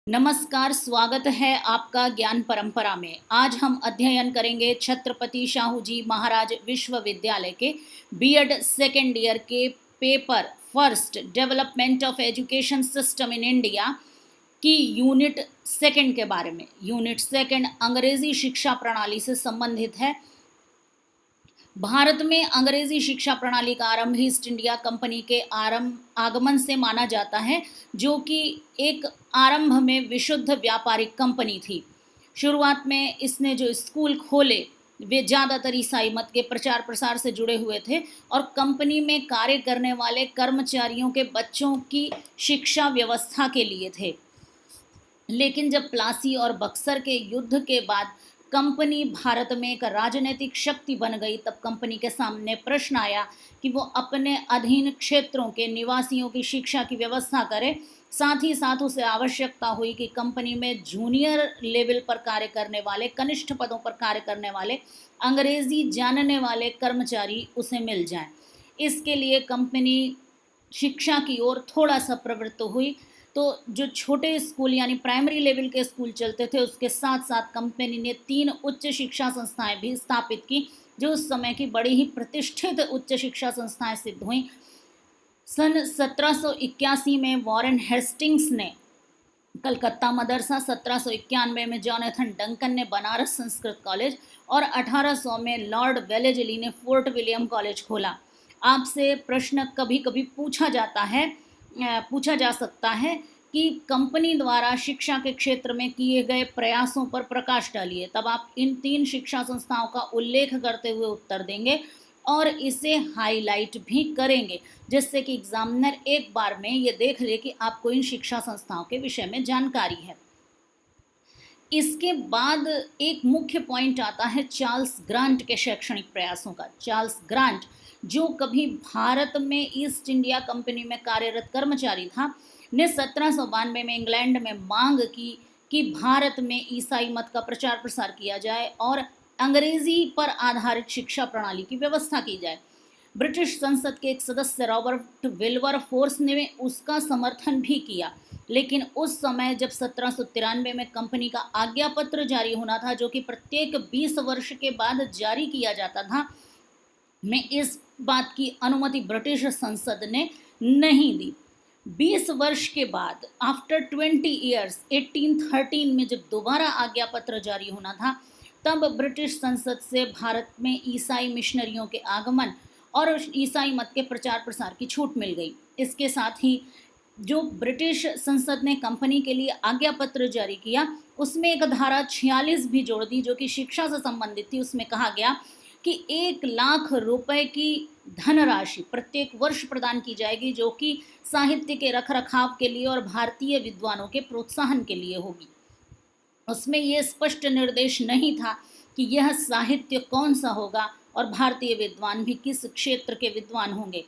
नमस्कार, स्वागत है आपका ज्ञान परंपरा में। आज हम अध्ययन करेंगे छत्रपति शाहू जी महाराज विश्वविद्यालय के बीएड सेकेंड ईयर के paper first development of education system in India की यूनिट सेकेंड के बारे में। यूनिट सेकेंड अंग्रेजी शिक्षा प्रणाली से संबंधित है। भारत में अंग्रेजी शिक्षा प्रणाली का आरंभ ईस्ट इंडिया कंपनी के आगमन से माना जाता है, जो कि एक आरंभ में विशुद्ध व्यापारिक कंपनी थी। शुरुआत में इसने जो स्कूल खोले वे ज़्यादातर ईसाई मत के प्रचार प्रसार से जुड़े हुए थे और कंपनी में कार्य करने वाले कर्मचारियों के बच्चों की शिक्षा व्यवस्था के लिए थे। लेकिन जब प्लासी और बक्सर के युद्ध के बाद कंपनी भारत में एक राजनीतिक शक्ति बन गई, तब कंपनी के सामने प्रश्न आया कि वो अपने अधीन क्षेत्रों के निवासियों की शिक्षा की व्यवस्था करे। साथ ही साथ उसे आवश्यकता हुई कि कंपनी में जूनियर लेवल पर कार्य करने वाले, कनिष्ठ पदों पर कार्य करने वाले, अंग्रेजी जानने वाले कर्मचारी उसे मिल जाएं। इसके लिए कंपनी शिक्षा की ओर थोड़ा सा प्रवृत्त हुई। तो जो छोटे स्कूल यानी प्राइमरी लेवल के स्कूल चलते थे, उसके साथ साथ कंपनी ने 3 उच्च शिक्षा संस्थाएं भी स्थापित की, जो उस समय की बड़ी ही प्रतिष्ठित उच्च शिक्षा संस्थाएं सिद्ध हुई। सन 1781 में वॉरेन हेस्टिंग्स ने कलकत्ता मदरसा, 1791 में जॉनथन डंकन ने बनारस संस्कृत कॉलेज और 1800 में लॉर्ड वेलेजली ने फोर्ट विलियम कॉलेज खोला। आपसे प्रश्न कभी कभी पूछा जा सकता है कि कंपनी द्वारा शिक्षा के क्षेत्र में किए गए प्रयासों पर प्रकाश डालिए। तब आप इन 3 शिक्षा संस्थाओं का उल्लेख करते हुए उत्तर देंगे और इसे हाईलाइट भी करेंगे, जिससे कि एग्जामिनर एक बार में ये देख ले कि आपको इन शिक्षा संस्थाओं के विषय में जानकारी है। इसके बाद एक मुख्य पॉइंट आता है चार्ल्स ग्रांट के शैक्षणिक प्रयासों का। चार्ल्स ग्रांट, जो कभी भारत में ईस्ट इंडिया कंपनी में कार्यरत कर्मचारी था, ने 1792 में इंग्लैंड में मांग की कि भारत में ईसाई मत का प्रचार प्रसार किया जाए और अंग्रेजी पर आधारित शिक्षा प्रणाली की व्यवस्था की जाए। ब्रिटिश संसद के एक सदस्य रॉबर्ट विल्बरफोर्स ने उसका समर्थन भी किया, लेकिन उस समय जब 1793 में कंपनी का आज्ञा पत्र जारी होना था, जो कि प्रत्येक 20 वर्ष के बाद जारी किया जाता था, में इस बात की अनुमति ब्रिटिश संसद ने नहीं दी। 20 वर्ष के बाद आफ्टर 20 ईयर्स 1813 में जब दोबारा आज्ञा पत्र जारी होना था, तब ब्रिटिश संसद से भारत में ईसाई मिशनरियों के आगमन और ईसाई मत के प्रचार प्रसार की छूट मिल गई। इसके साथ ही जो ब्रिटिश संसद ने कंपनी के लिए आज्ञा पत्र जारी किया, उसमें एक धारा 46 भी जोड़ दी, जो कि शिक्षा से संबंधित थी। उसमें कहा गया कि 1 लाख रुपए की धनराशि प्रत्येक वर्ष प्रदान की जाएगी, जो कि साहित्य के रखरखाव के लिए और भारतीय विद्वानों के प्रोत्साहन के लिए होगी। उसमें यह स्पष्ट निर्देश नहीं था कि यह साहित्य कौन सा होगा और भारतीय विद्वान भी किस क्षेत्र के विद्वान होंगे।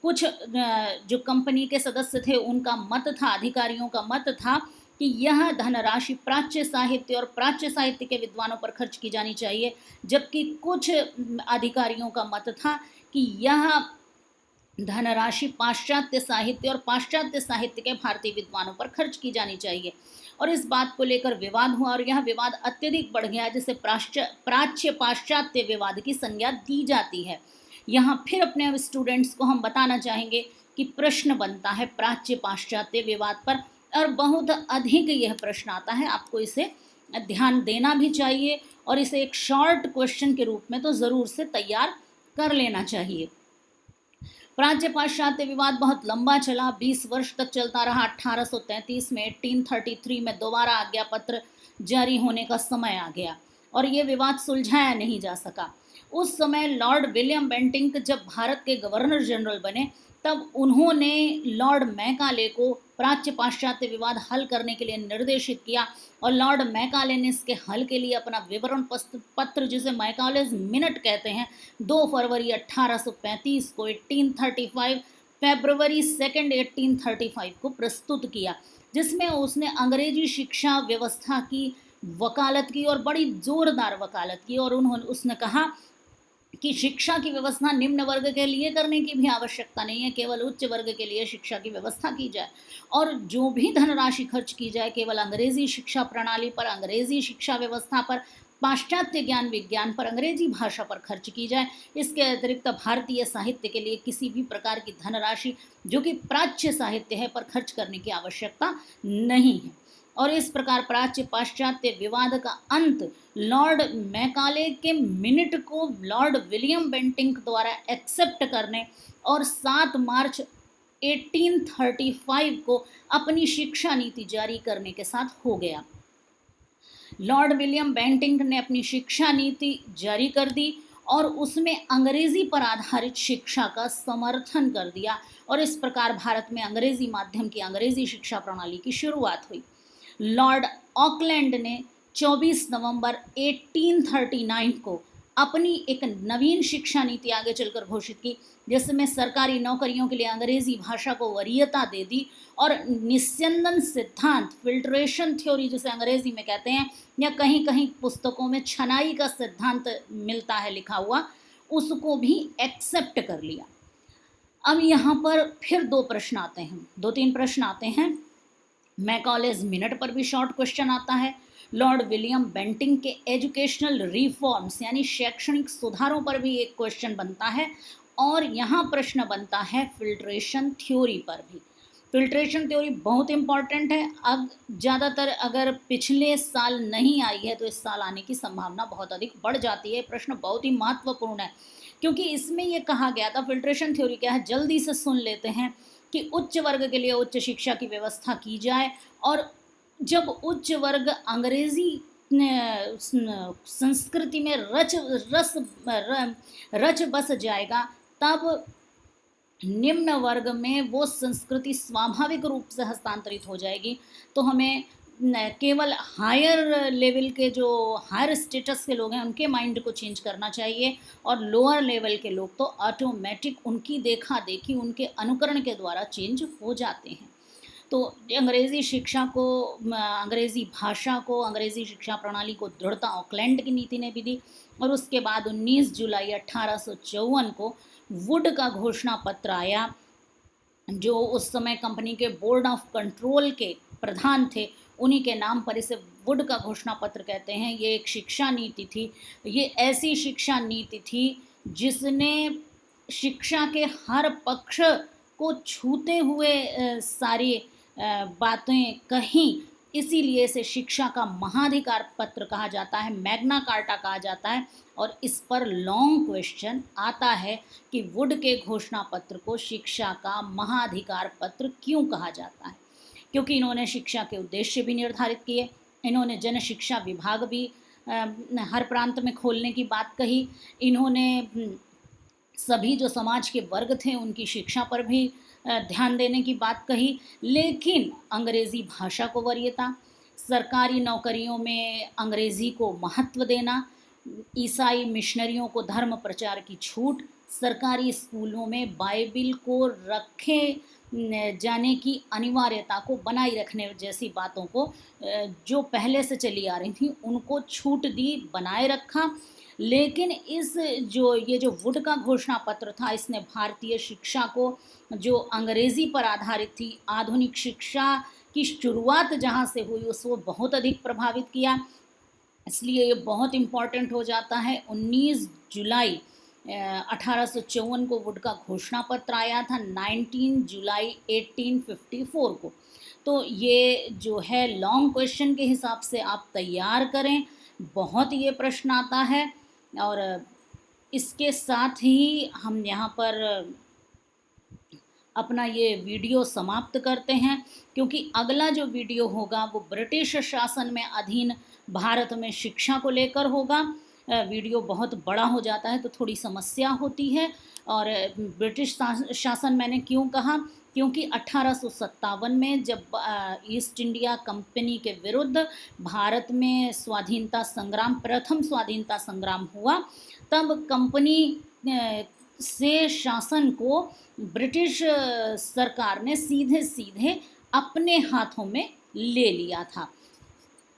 कुछ जो कंपनी के सदस्य थे, उनका मत था, अधिकारियों का मत था कि यह धनराशि प्राच्य साहित्य और प्राच्य साहित्य के विद्वानों पर खर्च की जानी चाहिए, जबकि कुछ अधिकारियों का मत था कि यह धनराशि पाश्चात्य साहित्य और पाश्चात्य साहित्य के भारतीय विद्वानों पर खर्च की जानी चाहिए। और इस बात को लेकर विवाद हुआ और यह विवाद अत्यधिक बढ़ गया, जिसे प्राच्य पाश्चात्य विवाद की संज्ञा दी जाती है। यहाँ फिर अपने स्टूडेंट्स को हम बताना चाहेंगे कि प्रश्न बनता है प्राच्य पाश्चात्य विवाद पर, और बहुत अधिक यह प्रश्न आता है। आपको इसे ध्यान देना भी चाहिए और इसे एक शॉर्ट क्वेश्चन के रूप में तो ज़रूर से तैयार कर लेना चाहिए। प्राच्य पाश्चात्य विवाद बहुत लंबा चला, 20 वर्ष तक चलता रहा। 1833 में 1833 में दोबारा आज्ञा पत्र जारी होने का समय आ गया और ये विवाद सुलझाया नहीं जा सका। उस समय लॉर्ड विलियम बेंटिंक जब भारत के गवर्नर जनरल बने, तब उन्होंने लॉर्ड मैकाले को प्राच्य पाश्चात्य विवाद हल करने के लिए निर्देशित किया और लॉर्ड मैकाले ने इसके हल के लिए अपना विवरण पत्र, जिसे मैकालेज मिनट कहते हैं, 2 फरवरी 1835 को 1835 फरवरी 2 1835 को प्रस्तुत किया, जिसमें उसने अंग्रेजी शिक्षा व्यवस्था की वकालत की और बड़ी जोरदार वकालत की। और उसने कहा कि शिक्षा की व्यवस्था निम्न वर्ग के लिए करने की भी आवश्यकता नहीं है, केवल उच्च वर्ग के लिए शिक्षा की व्यवस्था की जाए और जो भी धनराशि खर्च की जाए केवल अंग्रेजी शिक्षा प्रणाली पर, अंग्रेजी शिक्षा व्यवस्था पर, पाश्चात्य ज्ञान विज्ञान पर, अंग्रेजी भाषा पर खर्च की जाए। इसके अतिरिक्त भारतीय साहित्य के लिए किसी भी प्रकार की धनराशि जो कि प्राच्य साहित्य है पर खर्च करने की आवश्यकता नहीं है। और इस प्रकार प्राच्य पाश्चात्य विवाद का अंत लॉर्ड मैकाले के मिनट को लॉर्ड विलियम बेंटिंक द्वारा एक्सेप्ट करने और 7 मार्च 1835 को अपनी शिक्षा नीति जारी करने के साथ हो गया। लॉर्ड विलियम बेंटिंक ने अपनी शिक्षा नीति जारी कर दी और उसमें अंग्रेजी पर आधारित शिक्षा का समर्थन कर दिया और इस प्रकार भारत में अंग्रेजी माध्यम की अंग्रेजी शिक्षा प्रणाली की शुरुआत हुई। लॉर्ड ऑकलैंड ने 24 नवंबर 1839 को अपनी एक नवीन शिक्षा नीति आगे चलकर घोषित की जिसमें सरकारी नौकरियों के लिए अंग्रेजी भाषा को वरीयता दे दी और निस्यंदन सिद्धांत, फिल्ट्रेशन थ्योरी जिसे अंग्रेजी में कहते हैं या कहीं कहीं पुस्तकों में छनाई का सिद्धांत मिलता है लिखा हुआ, उसको भी एक्सेप्ट कर लिया। अब यहाँ पर फिर दो तीन प्रश्न आते हैं। मैकॉलेज मिनट पर भी शॉर्ट क्वेश्चन आता है। लॉर्ड विलियम बेंटिंक के एजुकेशनल रिफॉर्म्स यानी शैक्षणिक सुधारों पर भी एक क्वेश्चन बनता है और यहाँ प्रश्न बनता है फिल्ट्रेशन थ्योरी पर भी। फिल्ट्रेशन थ्योरी बहुत इंपॉर्टेंट है। अब ज़्यादातर अगर पिछले साल नहीं आई है तो इस साल आने की संभावना बहुत अधिक बढ़ जाती है। प्रश्न बहुत ही महत्वपूर्ण है क्योंकि इसमें यह कहा गया था, फिल्ट्रेशन थ्योरी क्या है, जल्दी से सुन लेते हैं कि उच्च वर्ग के लिए उच्च शिक्षा की व्यवस्था की जाए और जब उच्च वर्ग अंग्रेजी संस्कृति में रच बस जाएगा तब निम्न वर्ग में वो संस्कृति स्वाभाविक रूप से हस्तांतरित हो जाएगी। तो हमें केवल हायर लेवल के जो हायर स्टेटस के लोग हैं उनके माइंड को चेंज करना चाहिए और लोअर लेवल के लोग तो ऑटोमेटिक उनकी देखा देखी, उनके अनुकरण के द्वारा चेंज हो जाते हैं। तो अंग्रेज़ी शिक्षा को, अंग्रेज़ी भाषा को, अंग्रेज़ी शिक्षा प्रणाली को दृढ़ता ऑकलैंड की नीति ने भी दी और उसके बाद 19 जुलाई 1854 को वुड का घोषणा पत्र आया जो उस समय कंपनी के बोर्ड ऑफ कंट्रोल के प्रधान थे, उन्हीं के नाम पर इसे वुड का घोषणा पत्र कहते हैं। ये एक शिक्षा नीति थी, ये ऐसी शिक्षा नीति थी जिसने शिक्षा के हर पक्ष को छूते हुए सारी बातें कहीं, इसीलिए इसे शिक्षा का महाधिकार पत्र कहा जाता है, मैग्ना कार्टा कहा जाता है। और इस पर लॉन्ग क्वेश्चन आता है कि वुड के घोषणा पत्र को शिक्षा का महाधिकार पत्र क्यों कहा जाता है, क्योंकि इन्होंने शिक्षा के उद्देश्य भी निर्धारित किए, इन्होंने जन शिक्षा विभाग भी हर प्रांत में खोलने की बात कही, इन्होंने सभी जो समाज के वर्ग थे उनकी शिक्षा पर भी ध्यान देने की बात कही, लेकिन अंग्रेज़ी भाषा को वरीयता, सरकारी नौकरियों में अंग्रेज़ी को महत्व देना, ईसाई मिशनरियों को धर्म प्रचार की छूट, सरकारी स्कूलों में बाइबिल को रखे जाने की अनिवार्यता को बनाए रखने जैसी बातों को जो पहले से चली आ रही थी उनको छूट दी, बनाए रखा। लेकिन ये जो वुड का घोषणा पत्र था इसने भारतीय शिक्षा को जो अंग्रेज़ी पर आधारित थी, आधुनिक शिक्षा की शुरुआत जहाँ से हुई उसको बहुत अधिक प्रभावित किया। इसलिए ये बहुत इम्पॉर्टेंट हो जाता है। 19 जुलाई 1854 को वुड का घोषणा पत्र आया था, 19 जुलाई 1854 को। तो ये जो है लॉन्ग क्वेश्चन के हिसाब से आप तैयार करें, बहुत ये प्रश्न आता है। और इसके साथ ही हम यहाँ पर अपना ये वीडियो समाप्त करते हैं क्योंकि अगला जो वीडियो होगा वो ब्रिटिश शासन में अधीन भारत में शिक्षा को लेकर होगा। वीडियो बहुत बड़ा हो जाता है तो थोड़ी समस्या होती है। और ब्रिटिश शासन मैंने क्यों कहा, क्योंकि 1857 में जब ईस्ट इंडिया कंपनी के विरुद्ध भारत में स्वाधीनता संग्राम, प्रथम स्वाधीनता संग्राम हुआ, तब कंपनी से शासन को ब्रिटिश सरकार ने सीधे सीधे अपने हाथों में ले लिया था।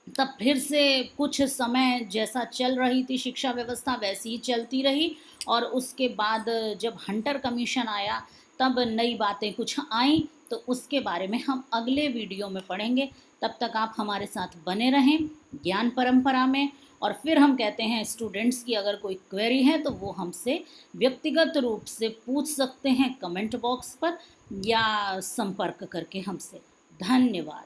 तब फिर से कुछ समय जैसा चल रही थी शिक्षा व्यवस्था वैसी ही चलती रही, और उसके बाद जब हंटर कमीशन आया तब नई बातें कुछ आईं, तो उसके बारे में हम अगले वीडियो में पढ़ेंगे। तब तक आप हमारे साथ बने रहें ज्ञान परंपरा में। और फिर हम कहते हैं स्टूडेंट्स की अगर कोई क्वेरी है तो वो हमसे व्यक्तिगत रूप से पूछ सकते हैं कमेंट बॉक्स पर, या संपर्क करके हमसे। धन्यवाद।